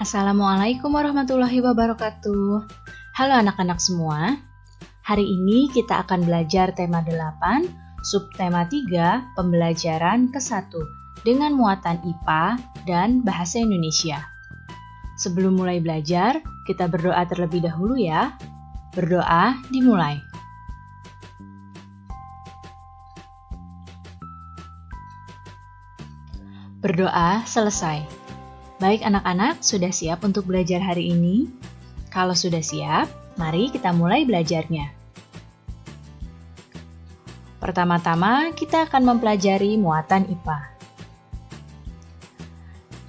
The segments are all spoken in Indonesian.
Assalamualaikum warahmatullahi wabarakatuh. Halo anak-anak semua. Hari ini kita akan belajar tema 8, subtema 3, pembelajaran ke-1 dengan muatan IPA dan Bahasa Indonesia. Sebelum mulai belajar, kita berdoa terlebih dahulu ya. Berdoa dimulai. Berdoa selesai. Baik anak-anak, sudah siap untuk belajar hari ini? Kalau sudah siap, mari kita mulai belajarnya. Pertama-tama, kita akan mempelajari muatan IPA.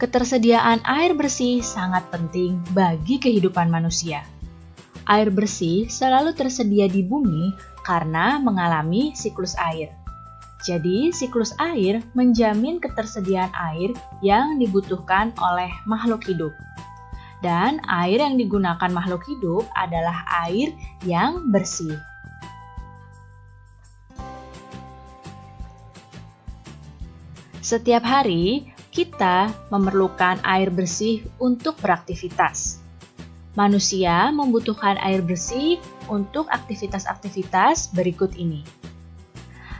Ketersediaan air bersih sangat penting bagi kehidupan manusia. Air bersih selalu tersedia di bumi karena mengalami siklus air. Jadi, siklus air menjamin ketersediaan air yang dibutuhkan oleh makhluk hidup. Dan air yang digunakan makhluk hidup adalah air yang bersih. Setiap hari, kita memerlukan air bersih untuk beraktivitas. Manusia membutuhkan air bersih untuk aktivitas-aktivitas berikut ini.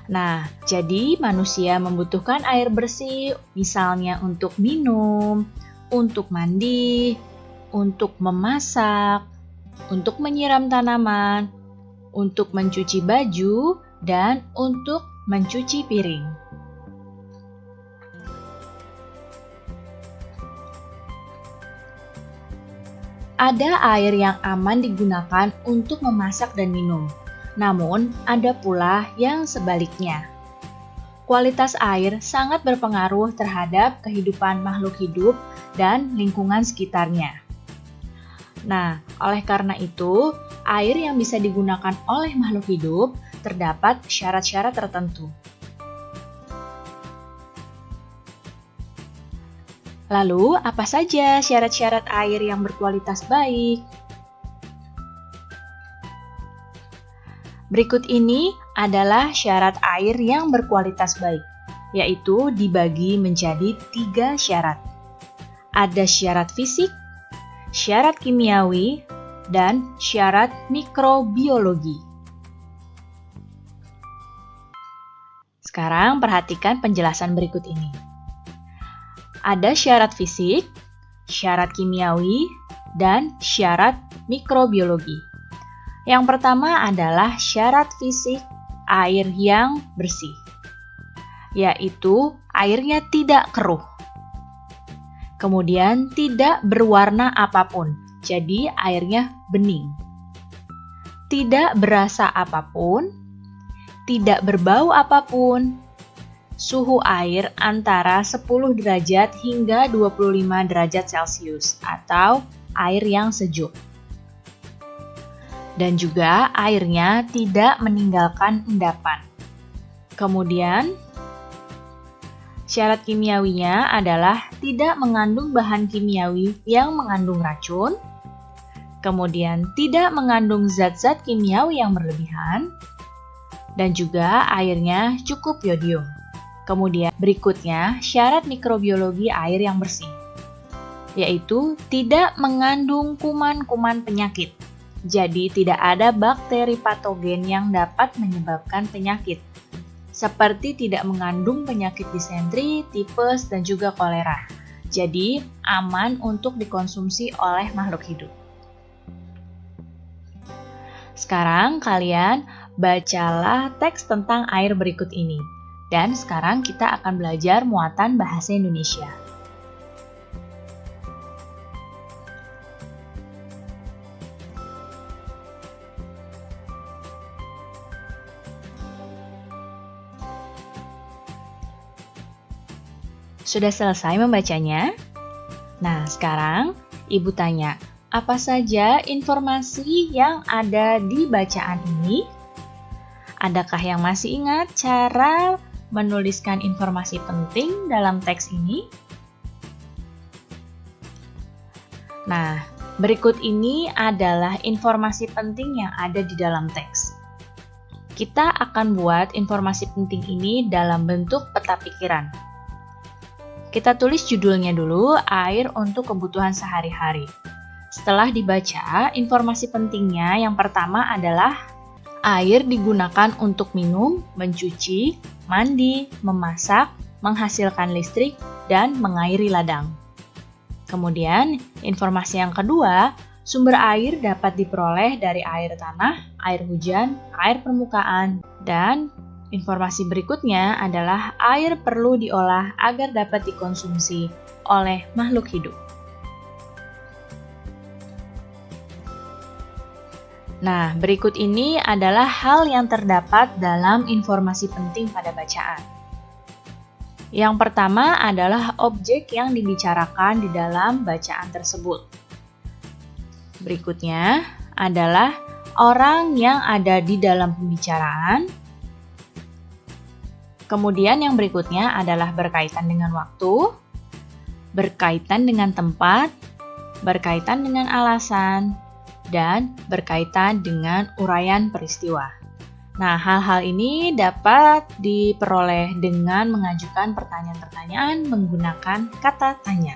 Nah, jadi manusia membutuhkan air bersih misalnya untuk minum, untuk mandi, untuk memasak, untuk menyiram tanaman, untuk mencuci baju, dan untuk mencuci piring. Ada air yang aman digunakan untuk memasak dan minum. Namun, ada pula yang sebaliknya. Kualitas air sangat berpengaruh terhadap kehidupan makhluk hidup dan lingkungan sekitarnya. Nah, oleh karena itu, air yang bisa digunakan oleh makhluk hidup terdapat syarat-syarat tertentu. Lalu, apa saja syarat-syarat air yang berkualitas baik? Berikut ini adalah syarat air yang berkualitas baik, yaitu dibagi menjadi 3 syarat. Ada syarat fisik, syarat kimiawi, dan syarat mikrobiologi. Sekarang perhatikan penjelasan berikut ini. Ada syarat fisik, syarat kimiawi, dan syarat mikrobiologi. Yang pertama adalah syarat fisik air yang bersih, yaitu airnya tidak keruh. Kemudian tidak berwarna apapun, jadi airnya bening. Tidak berasa apapun, tidak berbau apapun. Suhu air antara 10 derajat hingga 25 derajat Celcius atau air yang sejuk. Dan juga airnya tidak meninggalkan endapan. Kemudian, syarat kimiawinya adalah tidak mengandung bahan kimiawi yang mengandung racun, kemudian tidak mengandung zat-zat kimiawi yang berlebihan, dan juga airnya cukup yodium. Kemudian berikutnya, syarat mikrobiologi air yang bersih, yaitu tidak mengandung kuman-kuman penyakit. Jadi tidak ada bakteri patogen yang dapat menyebabkan penyakit, seperti tidak mengandung penyakit disentri, tipes, dan juga kolera. Jadi aman untuk dikonsumsi oleh makhluk hidup. Sekarang kalian bacalah teks tentang air berikut ini. Dan sekarang kita akan belajar muatan bahasa Indonesia. Sudah selesai membacanya? Nah, sekarang Ibu tanya, apa saja informasi yang ada di bacaan ini? Adakah yang masih ingat cara menuliskan informasi penting dalam teks ini? Nah, berikut ini adalah informasi penting yang ada di dalam teks. Kita akan buat informasi penting ini dalam bentuk peta pikiran. Kita tulis judulnya dulu, air untuk kebutuhan sehari-hari. Setelah dibaca, informasi pentingnya yang pertama adalah air digunakan untuk minum, mencuci, mandi, memasak, menghasilkan listrik, dan mengairi ladang. Kemudian, informasi yang kedua, sumber air dapat diperoleh dari air tanah, air hujan, air permukaan, dan informasi berikutnya adalah air perlu diolah agar dapat dikonsumsi oleh makhluk hidup. Nah, berikut ini adalah hal yang terdapat dalam informasi penting pada bacaan. Yang pertama adalah objek yang dibicarakan di dalam bacaan tersebut. Berikutnya adalah orang yang ada di dalam pembicaraan. Kemudian yang berikutnya adalah berkaitan dengan waktu, berkaitan dengan tempat, berkaitan dengan alasan, dan berkaitan dengan uraian peristiwa. Nah, hal-hal ini dapat diperoleh dengan mengajukan pertanyaan-pertanyaan menggunakan kata tanya.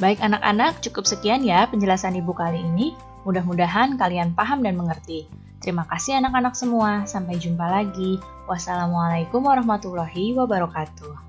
Baik anak-anak, cukup sekian ya penjelasan Ibu kali ini. Mudah-mudahan kalian paham dan mengerti. Terima kasih anak-anak semua. Sampai jumpa lagi. Wassalamualaikum warahmatullahi wabarakatuh.